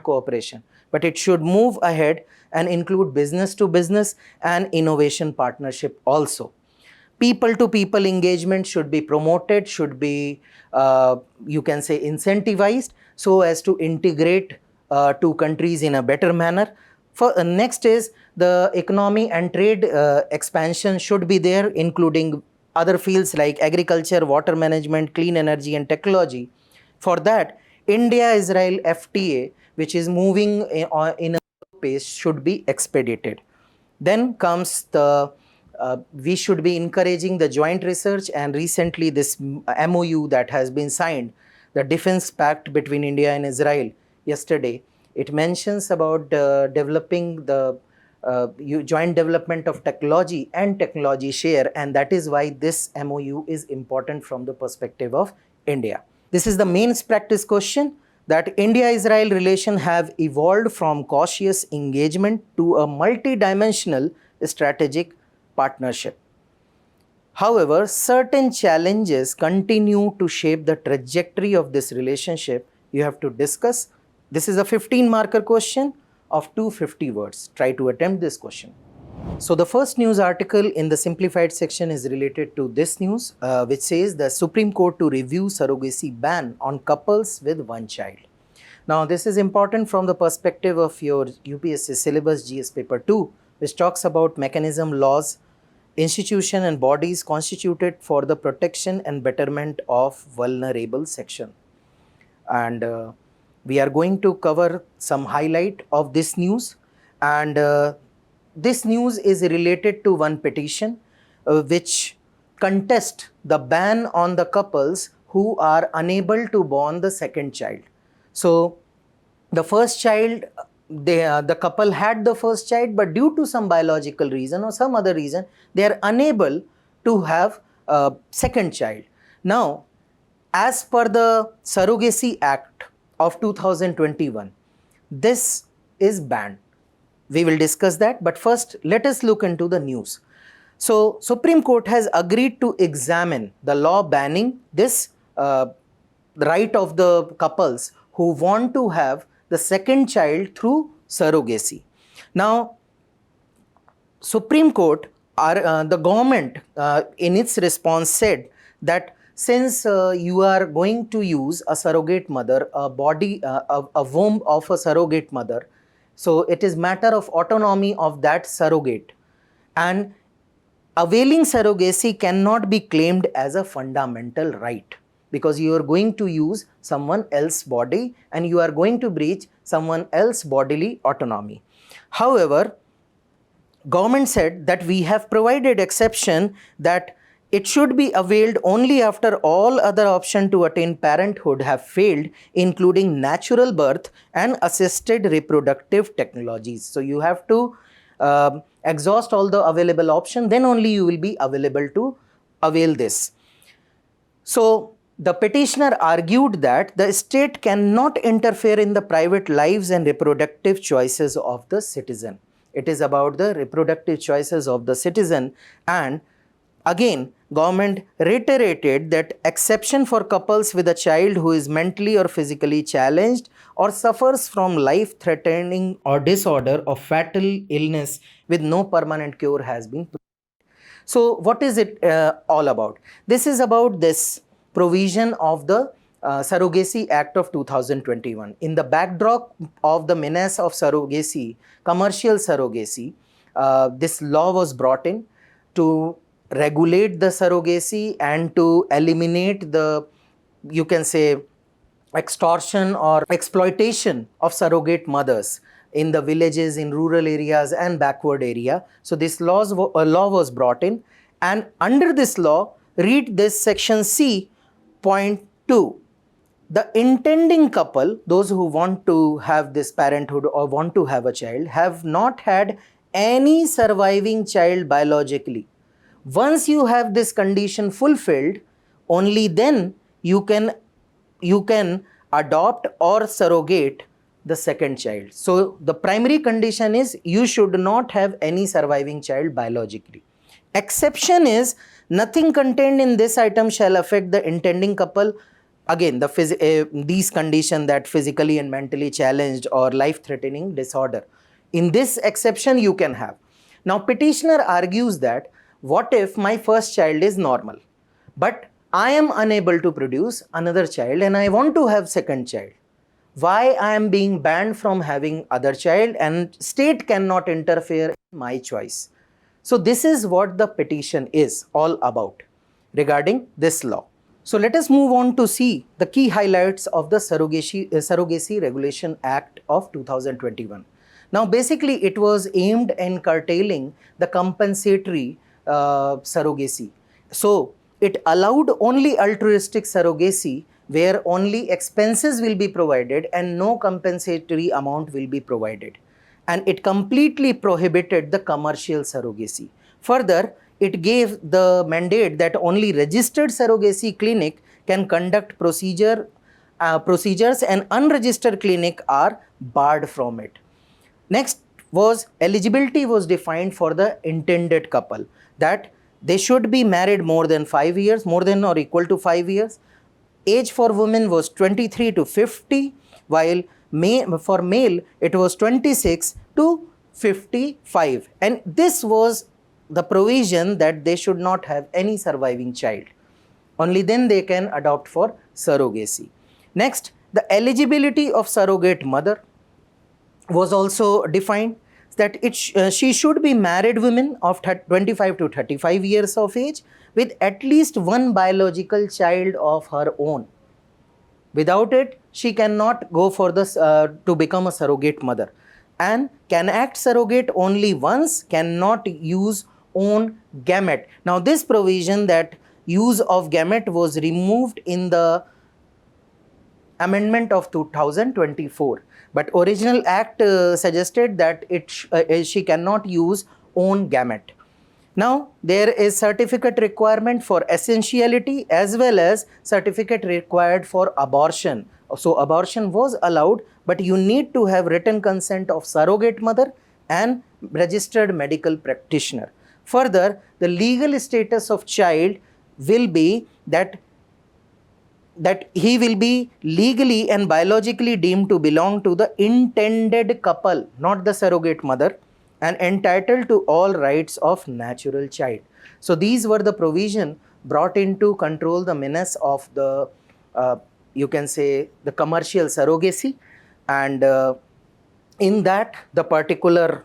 cooperation, but it should move ahead and include business to business and innovation partnership also. People to people engagement should be promoted, should be, you can say, incentivized, so as to integrate two countries in a better manner. Next is the economy and trade expansion should be there, including other fields like agriculture, water management, clean energy, and technology. For that, India-Israel FTA, which is moving in a pace, should be expedited. Then comes the we should be encouraging the joint research, and recently this MOU that has been signed, the defense pact between India and Israel yesterday, it mentions about developing the joint development of technology and technology share, and that is why this MOU is important from the perspective of India. This is the main practice question, that India-Israel relation have evolved from cautious engagement to a multi-dimensional strategic partnership. However, certain challenges continue to shape the trajectory of this relationship. You have to discuss. This is a 15-marker question of 250 words. Try to attempt this question. So the first news article in the simplified section is related to this news, which says the Supreme Court to review surrogacy ban on couples with one child. Now this is important from the perspective of your UPSC syllabus GS paper 2, which talks about mechanism, laws, institution and bodies constituted for the protection and betterment of vulnerable section. And we are going to cover some highlight of this news, and this news is related to one petition which contest the ban on the couples who are unable to born the second child. So the first child, the couple had the first child, but due to some biological reason or some other reason, they are unable to have a second child. Now, as per the Surrogacy Act of 2021, this is banned. We will discuss that, but first let us look into the news. So, Supreme Court has agreed to examine the law banning this right of the couples who want to have the second child through surrogacy. Now, Supreme Court, the government in its response said that since you are going to use a surrogate mother, a womb of a surrogate mother, so it is matter of autonomy of that surrogate, and availing surrogacy cannot be claimed as a fundamental right, because you are going to use someone else's body and you are going to breach someone else's bodily autonomy. However, government said that we have provided exception that it should be availed only after all other options to attain parenthood have failed, including natural birth and assisted reproductive technologies. So you have to exhaust all the available options, then only you will be available to avail this. So the petitioner argued that the state cannot interfere in the private lives and reproductive choices of the citizen. It is about the reproductive choices of the citizen, and again, government reiterated that exception for couples with a child who is mentally or physically challenged or suffers from life-threatening or disorder or fatal illness with no permanent cure has been provided. So what is it all about? This is about this provision of the Surrogacy Act of 2021. In the backdrop of the menace of surrogacy, commercial surrogacy, this law was brought in to regulate the surrogacy and to eliminate the, you can say, extortion or exploitation of surrogate mothers in the villages, in rural areas and backward area. So this law was brought in, and under this law, read this section C, point 2. The intending couple, those who want to have this parenthood or want to have a child, have not had any surviving child biologically. Once you have this condition fulfilled, only then you can adopt or surrogate the second child. So the primary condition is you should not have any surviving child biologically. Exception is nothing contained in this item shall affect the intending couple. Again, these conditions, that physically and mentally challenged or life-threatening disorder. In this exception you can have. Now petitioner argues that what if my first child is normal, but I am unable to produce another child and I want to have second child? Why I am being banned from having other child and state cannot interfere in my choice? So this is what the petition is all about regarding this law. So let us move on to see the key highlights of the Surrogacy Regulation Act of 2021. Now basically it was aimed in curtailing the compensatory surrogacy. So it allowed only altruistic surrogacy where only expenses will be provided and no compensatory amount will be provided. and it completely prohibited the commercial surrogacy. Further, it gave the mandate that only registered surrogacy clinic can conduct procedures and unregistered clinic are barred from it. Next was eligibility was defined for the intended couple, that they should be married more than 5 years, more than or equal to 5 years. Age for women was 23 to 50, while for male it was 26 to 55. And this was the provision that they should not have any surviving child. Only then they can adopt for surrogacy. Next, the eligibility of surrogate mother was also defined, that she should be married women of 25 to 35 years of age with at least one biological child of her own. Without it, she cannot go for this to become a surrogate mother, and can act surrogate only once, cannot use own gamete. Now this provision, that use of gamete, was removed in the amendment of 2024, but original act suggested that she cannot use own gamete. Now there is certificate requirement for essentiality as well as certificate required for abortion. So abortion was allowed, but you need to have written consent of surrogate mother and registered medical practitioner. Further, the legal status of child will be that he will be legally and biologically deemed to belong to the intended couple, not the surrogate mother, and entitled to all rights of natural child. So these were the provision brought in to control the menace of the, you can say, the commercial surrogacy. And in that, the particular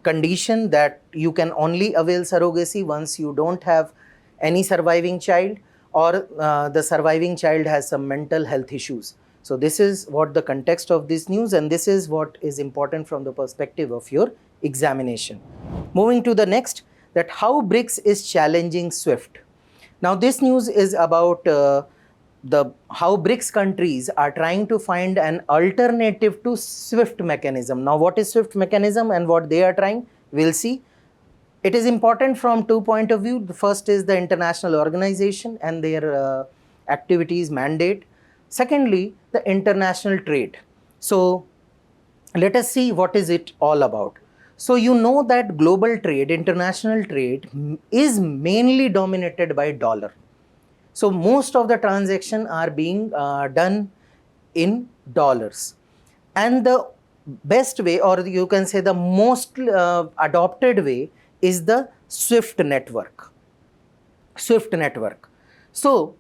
condition that you can only avail surrogacy once you don't have any surviving child, or the surviving child has some mental health issues. So this is what the context of this news, and this is what is important from the perspective of your examination. Moving to the next, that how BRICS is challenging SWIFT. Now this news is about how BRICS countries are trying to find an alternative to SWIFT mechanism. Now what is SWIFT mechanism and what they are trying, we'll see. It is important from two points of view. The first is the international organization and their activities mandate. Secondly, the international trade. So let us see what is it all about. So you know that global trade, international trade, is mainly dominated by dollar. So most of the transactions are being done in dollars. And the best way, or you can say the most adopted way, is the SWIFT network. SWIFT network. So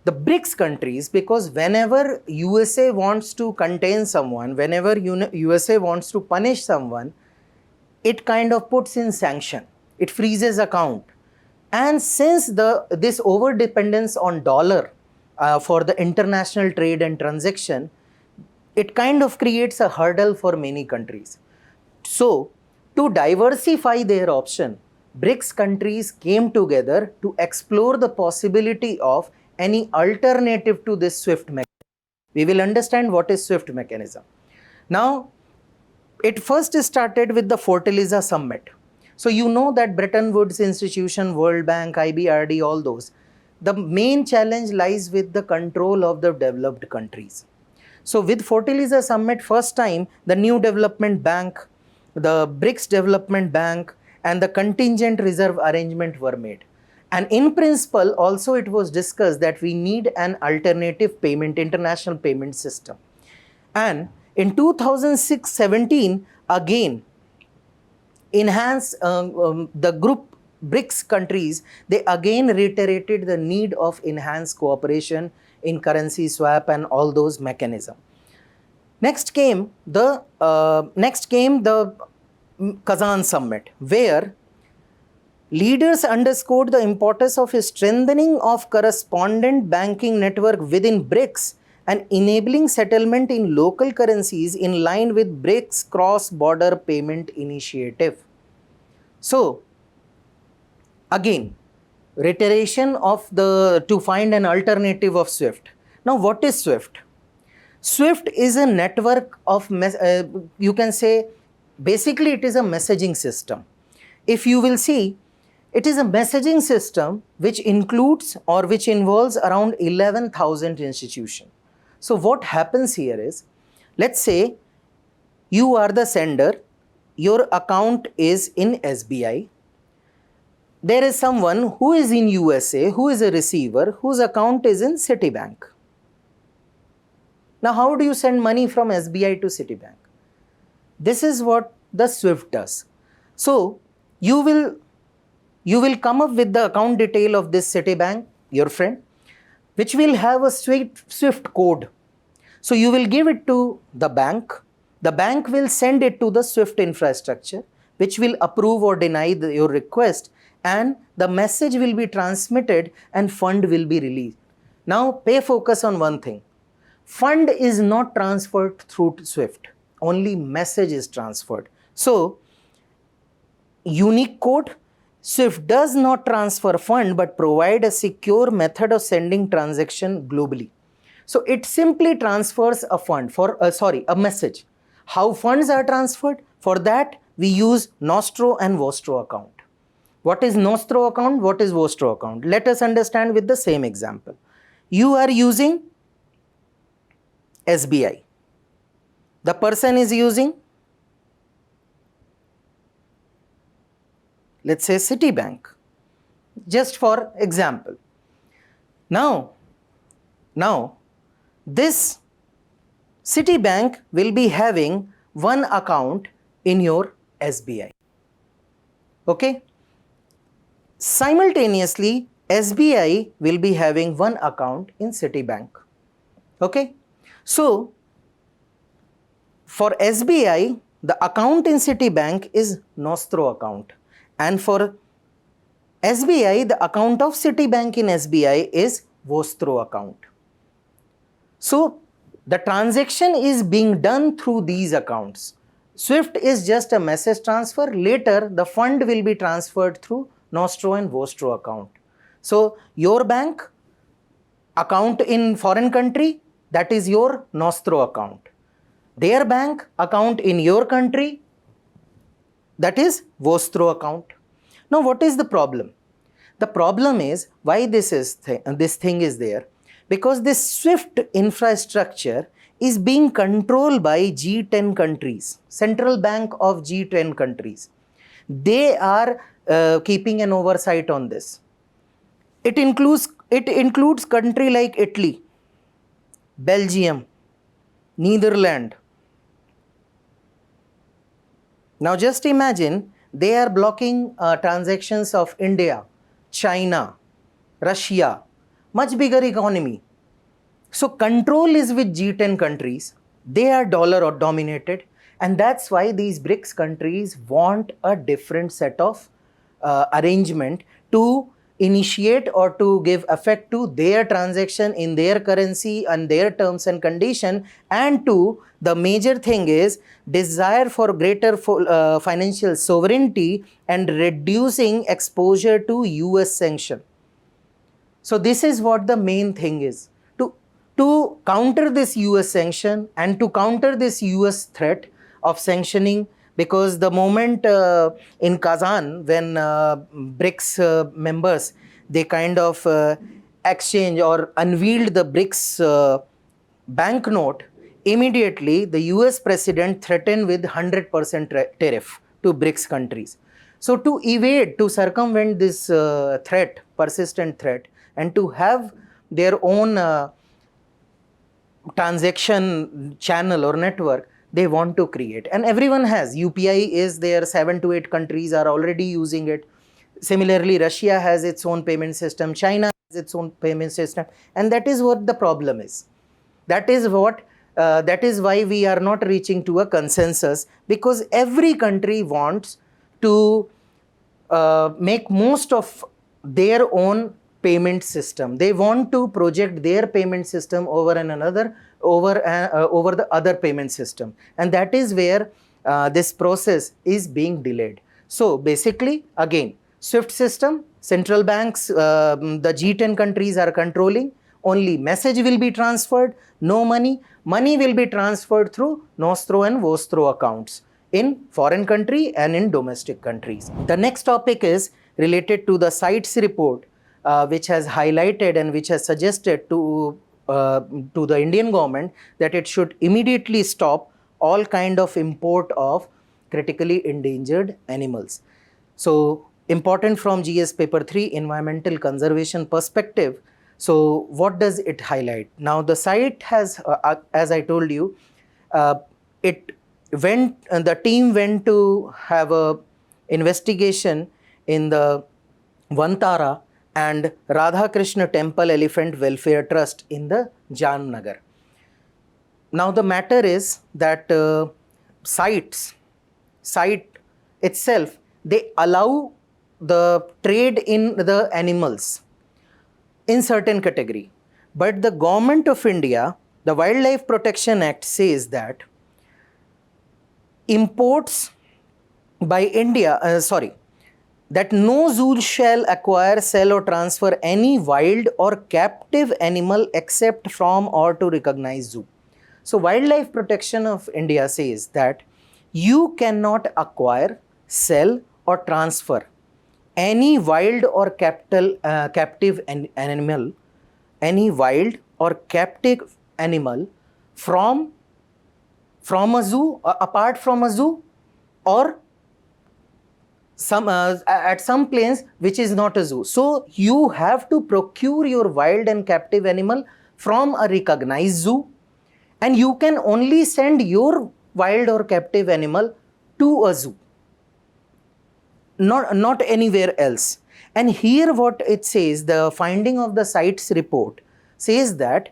the BRICS countries, because whenever USA wants to contain someone, whenever USA wants to punish someone, it kind of puts in sanction. It freezes account. And since this over dependence on dollar for the international trade and transaction, it kind of creates a hurdle for many countries. So to diversify their option, BRICS countries came together to explore the possibility of any alternative to this SWIFT mechanism. We will understand what is SWIFT mechanism. Now, it first started with the Fortaleza Summit. So you know that Bretton Woods Institution, World Bank, IBRD, all those. The main challenge lies with the control of the developed countries. So with Fortaleza Summit, first time the New Development Bank, the BRICS Development Bank, and the Contingent Reserve Arrangement were made. And in principle, also it was discussed that we need an alternative payment, international payment system. And in 2006-17, again, the group BRICS countries, they again reiterated the need of enhanced cooperation in currency swap and all those mechanisms. Next came the Kazan Summit, where leaders underscored the importance of a strengthening of correspondent banking network within BRICS and enabling settlement in local currencies in line with BRICS cross-border payment initiative. So, again, reiteration of to find an alternative of SWIFT. Now, what is SWIFT? SWIFT is a network of, you can say, Basically, it is a messaging system. If you will see, it is a messaging system which includes or which involves around 11,000 institutions. So what happens here is, let's say you are the sender, your account is in SBI. There is someone who is in USA, who is a receiver, whose account is in Citibank. Now, how do you send money from SBI to Citibank? This is what the SWIFT does. So, you will come up with the account detail of this Citibank, your friend, which will have a SWIFT code. So, you will give it to the bank. The bank will send it to the SWIFT infrastructure, which will approve or deny your request, and the message will be transmitted and fund will be released. Now, pay focus on one thing. Fund is not transferred through SWIFT. Only message is transferred. So, unique code, SWIFT does not transfer fund but provide a secure method of sending transaction globally. So, it simply transfers a fund for, a message. How funds are transferred? For that, we use Nostro and Vostro account. What is Nostro account? What is Vostro account? Let us understand with the same example. You are using SBI. The person is using, let's say, Citibank, just for example. Now, this Citibank will be having one account in your SBI. Okay? Simultaneously, SBI will be having one account in Citibank. Okay? So, for SBI, the account in Citibank is Nostro account, and for SBI, the account of Citibank in SBI is Vostro account. So, the transaction is being done through these accounts. SWIFT is just a message transfer. Later, the fund will be transferred through Nostro and Vostro account. So, your bank account in foreign country, that is your Nostro account. Their bank account in your country, that is Vostro account. Now, what is the problem? The problem is, why this thing is there? Because this SWIFT infrastructure is being controlled by G10 countries, Central Bank of G10 countries. They are keeping an oversight on this. It includes country like Italy, Belgium, Netherlands. Now just imagine they are blocking transactions of India, China, Russia, much bigger economy. So control is with G10 countries. They are dollar dominated, and that's why these BRICS countries want a different set of arrangement to initiate or to give effect to their transaction in their currency and their terms and condition. And to the major thing is desire for greater financial sovereignty and reducing exposure to US sanction. So this is what the main thing is. To counter this US sanction and to counter this US threat of sanctioning, because the moment in Kazan, when BRICS members, they kind of exchange or unveiled the BRICS banknote, immediately the US president threatened with 100% tariff to BRICS countries. So to evade, to circumvent this threat, persistent threat, and to have their own transaction channel or network, they want to create, and everyone has. UPI is there, 7 to 8 countries are already using it. Similarly, Russia has its own payment system, China has its own payment system, and that is what the problem is. That is why we are not reaching to a consensus, because every country wants to make most of their own payment system. They want to project their payment system over the other payment system, and that is where this process is being delayed. So basically, again, SWIFT system, central banks, the G10 countries are controlling. Only message will be transferred, no money. Money will be transferred through Nostro and Vostro accounts. in foreign country and in domestic countries. The next topic is related to the CITES report, which has highlighted and which has suggested to the Indian government that it should immediately stop all kind of import of critically endangered animals. So important from GS paper 3 environmental conservation perspective. So what does it highlight? Now the site has, as I told you, the team went to have a investigation in the Vantara and Radha Krishna Temple Elephant Welfare Trust in the Jamnagar. Now the matter is that site itself, they allow the trade in the animals in certain category. But the government of India, the Wildlife Protection Act says that imports by India, that no zoo shall acquire, sell or transfer any wild or captive animal except from or to recognized zoo. So Wildlife Protection of India says that you cannot acquire, sell or transfer any wild or captive animal, any wild or captive animal from a zoo, apart from a zoo, or at some place which is not a zoo. So you have to procure your wild and captive animal from a recognized zoo, and you can only send your wild or captive animal to a zoo, not anywhere else. And here what it says, the finding of the CITES report says that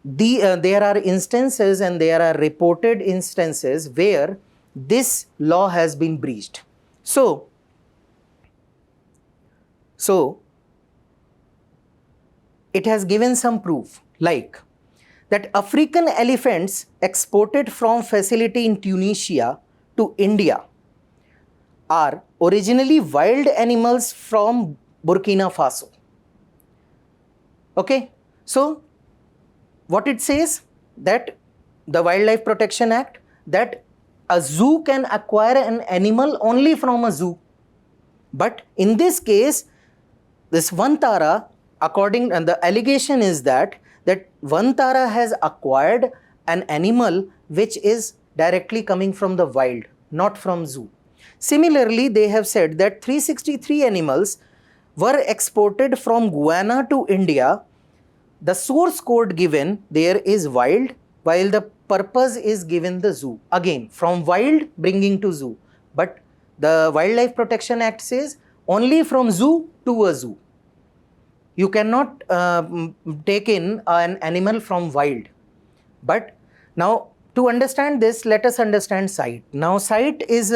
there are instances and there are reported instances where this law has been breached. So it has given some proof, like that African elephants exported from facility in Tunisia to India are originally wild animals from Burkina Faso. Okay, so what it says, that the Wildlife Protection Act, that a zoo can acquire an animal only from a zoo. But in this case, this Vantara, according, and the allegation is that Vantara has acquired an animal which is directly coming from the wild, not from zoo. Similarly, they have said that 363 animals were exported from Guyana to India. The source code given there is wild, while the purpose is given the zoo. Again, from wild bringing to zoo. But the Wildlife Protection Act says only from zoo to a zoo. You cannot take in an animal from wild. But now, to understand this, let us understand CITES. Now, CITES is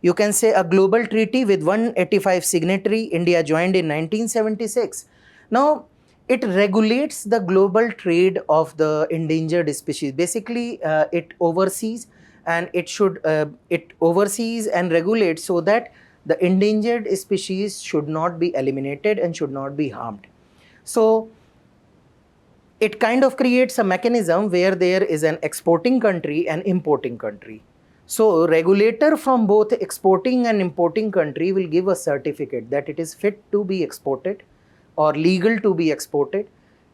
you can say a global treaty with 185 signatory. India joined in 1976. Now, it regulates the global trade of the endangered species. Basically, it oversees and it oversees and regulates so that the endangered species should not be eliminated and should not be harmed. So it kind of creates a mechanism where there is an exporting country and importing country. So regulator from both exporting and importing country will give a certificate that it is fit to be exported or legal to be exported,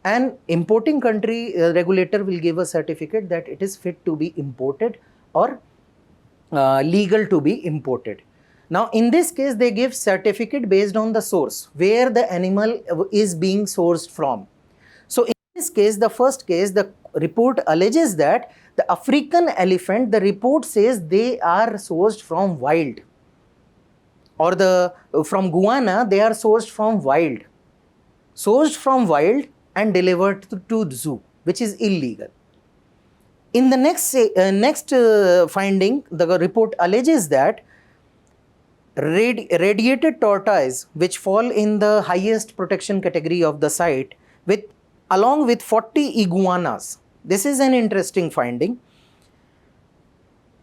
and importing country regulator will give a certificate that it is fit to be imported or legal to be imported. Now in this case, they give certificate based on the source, where the animal is being sourced from. So in this case, the first case, the report alleges that the African elephant, the report says they are sourced from wild, or from Guyana, they are sourced from wild. Sourced from wild and delivered to the zoo, which is illegal. In the next finding, the report alleges that radiated tortoise, which fall in the highest protection category of the site, along with 40 iguanas. This is an interesting finding.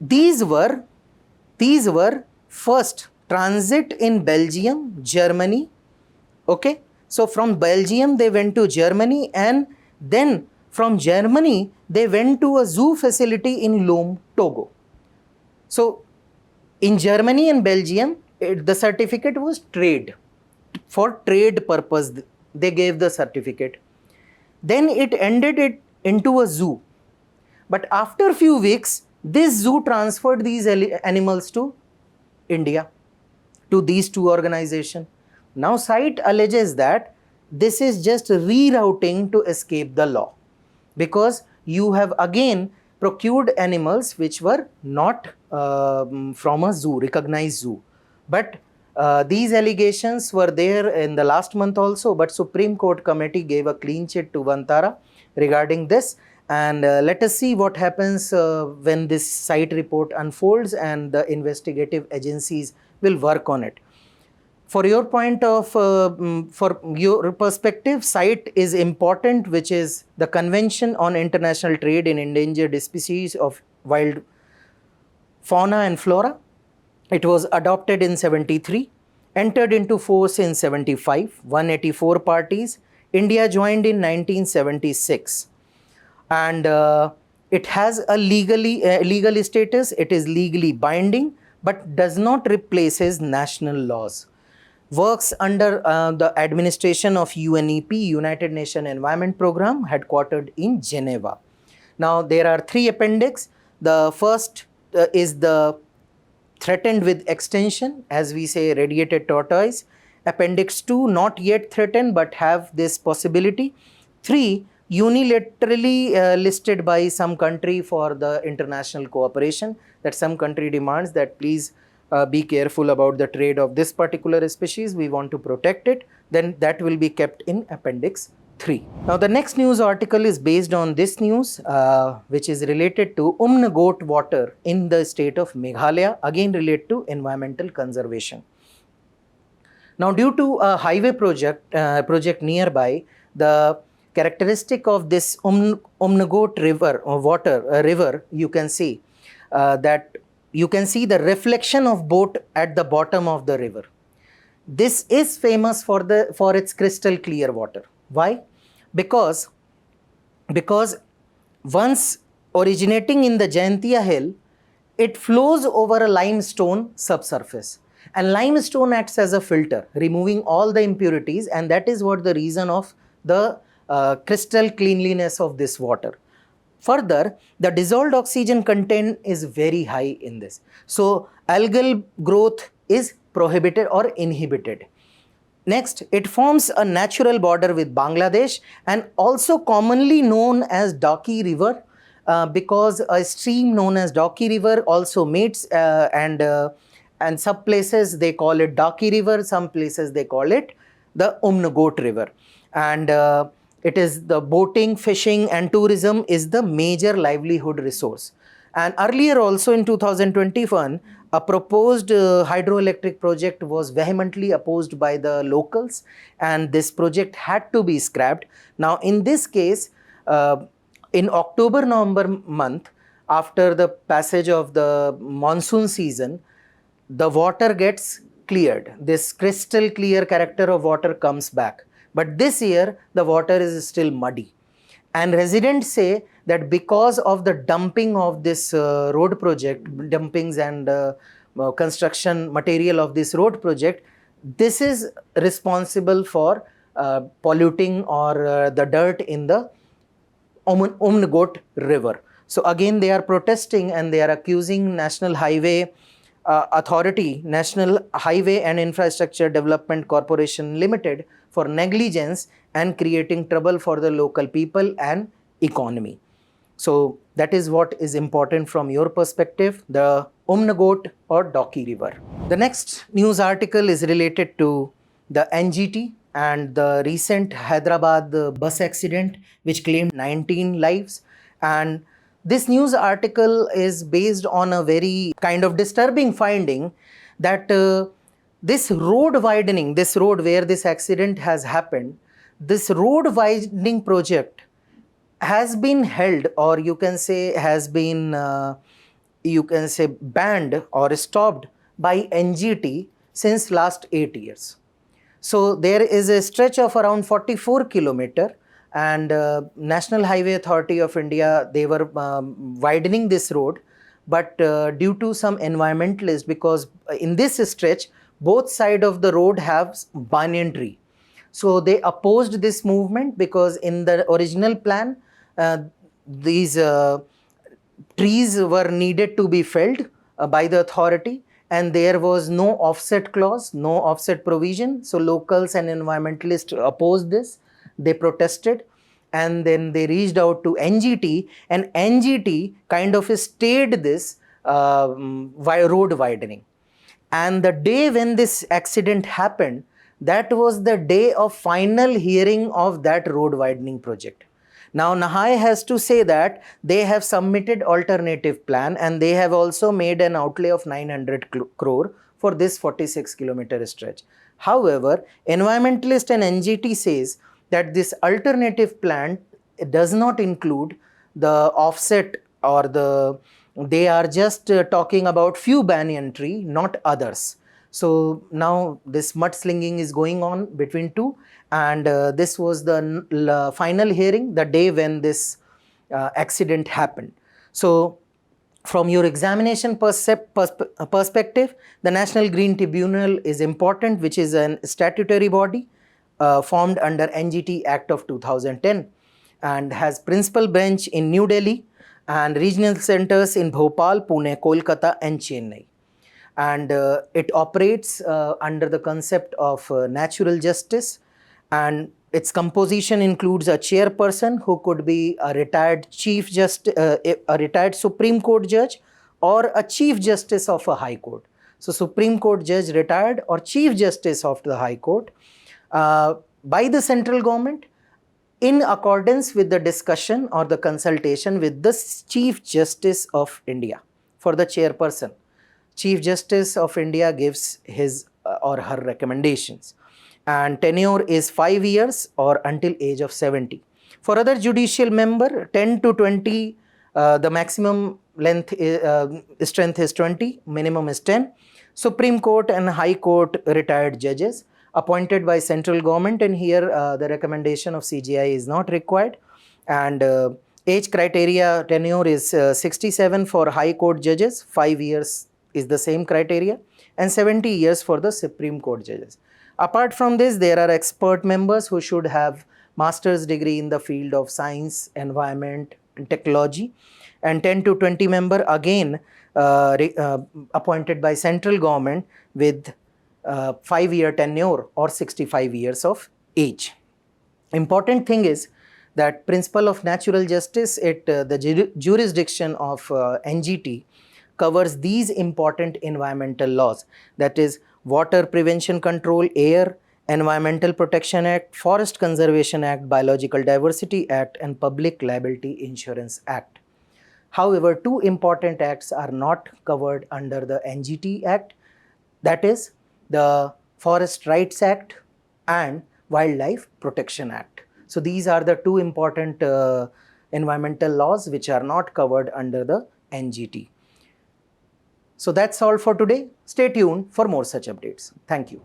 These were first transit in Belgium, Germany. Okay, so from Belgium they went to Germany, and then from Germany they went to a zoo facility in Lome, Togo. So in Germany and Belgium, the certificate was trade. For trade purpose, they gave the certificate. Then it ended it into a zoo. But after a few weeks, this zoo transferred these animals to India, to these two organizations. Now CITES alleges that this is just rerouting to escape the law, because you have again procured animals which were not from a zoo, recognized zoo. But these allegations were there in the last month also, but Supreme Court committee gave a clean chit to Vantara regarding this. And let us see what happens when this CITES report unfolds and the investigative agencies will work on it. For your point of, for your perspective, CITES is important, which is the Convention on International Trade in Endangered Species of Wild Fauna and Flora. It was adopted in 73, entered into force in 75, 184 parties. India joined in 1976. And it has a legal status. It is legally binding, but does not replaces national laws. Works under the administration of UNEP, United Nations Environment Program, headquartered in Geneva. Now there are three appendix. The first is the threatened with extinction, as we say, radiated tortoise. Appendix 2, not yet threatened but have this possibility. 3, unilaterally listed by some country for the international cooperation, that some country demands that please be careful about the trade of this particular species, we want to protect it, then that will be kept in appendix 3. Now the next news article is based on this news, which is related to Umngot water in the state of Meghalaya, again related to environmental conservation. Now due to a highway project nearby, the characteristic of this Umngot river or river, you can see that you can see the reflection of boat at the bottom of the river. This is famous for its crystal clear water. Why? Because once originating in the Jayantiya hill, it flows over a limestone subsurface, and limestone acts as a filter, removing all the impurities, and that is what the reason of the crystal cleanliness of this water. Further, the dissolved oxygen content is very high in this. So algal growth is prohibited or inhibited. Next, it forms a natural border with Bangladesh and also commonly known as Daki River, because a stream known as Daki River also meets and some places they call it Daki River, some places they call it the Umngot River. And it is the boating, fishing and tourism is the major livelihood resource. And earlier also in 2021, a proposed hydroelectric project was vehemently opposed by the locals, and this project had to be scrapped. Now in this case, in October-November month, after the passage of the monsoon season, the water gets cleared. This crystal clear character of water comes back. But this year, the water is still muddy. And residents say that because of the dumping of this road project, dumpings and construction material of this road project, this is responsible for polluting or the dirt in the Umngot River. So again, they are protesting and they are accusing National Highway Authority, National Highway and Infrastructure Development Corporation Limited, for negligence and creating trouble for the local people and economy. So that is what is important from your perspective, the Umngot or Daki River. The next news article is related to the NGT and the recent Hyderabad bus accident which claimed 19 lives. And this news article is based on a very kind of disturbing finding that this road widening, this road where this accident has happened, this road widening project has been held, or you can say has been banned or stopped by NGT since last 8 years. So there is a stretch of around 44 kilometer, and National Highway Authority of India, they were widening this road, but due to some environmentalists, because in this stretch, both sides of the road have banyan tree. So they opposed this movement because in the original plan, these trees were needed to be felled by the authority, and there was no offset clause, no offset provision. So locals and environmentalists opposed this. They protested, and then they reached out to NGT, and NGT kind of stayed this road widening. And the day when this accident happened, that was the day of final hearing of that road widening project. Now Nahai has to say that they have submitted alternative plan, and they have also made an outlay of 900 crore for this 46-kilometer stretch. However, environmentalist and NGT says that this alternative plan does not include the offset, or they are just talking about few banyan tree, not others. So now this mudslinging is going on between two, and this was the final hearing, the day when this accident happened. So from your examination perspective, the National Green Tribunal is important, which is a statutory body formed under NGT Act of 2010 and has principal bench in New Delhi and regional centers in Bhopal, Pune, Kolkata and Chennai. And it operates under the concept of natural justice, and its composition includes a chairperson who could be a retired chief justice, a retired Supreme Court judge, or a chief justice of a high court. So Supreme Court judge retired or chief justice of the high court by the central government, in accordance with the discussion or the consultation with the Chief Justice of India for the chairperson. Chief Justice of India gives his or her recommendations, and tenure is 5 years or until age of 70. For other judicial member, 10 to 20, the maximum length strength is 20, minimum is 10. Supreme Court and High Court retired judges appointed by central government, and here the recommendation of CGI is not required. And age criteria, tenure is 67 for High Court judges, 5 years is the same criteria, and 70 years for the Supreme Court judges. Apart from this, there are expert members who should have master's degree in the field of science, environment and technology, and 10 to 20 member again appointed by central government with 5-year tenure or 65 years of age. Important thing is that principle of natural justice, the jurisdiction of NGT covers these important environmental laws, that is Water Prevention Control, Air, Environmental Protection Act, Forest Conservation Act, Biological Diversity Act and Public Liability Insurance Act. However, two important acts are not covered under the NGT Act, that is the Forest Rights Act and Wildlife Protection Act. So these are the two important environmental laws which are not covered under the NGT. So that's all for today. Stay tuned for more such updates. Thank you.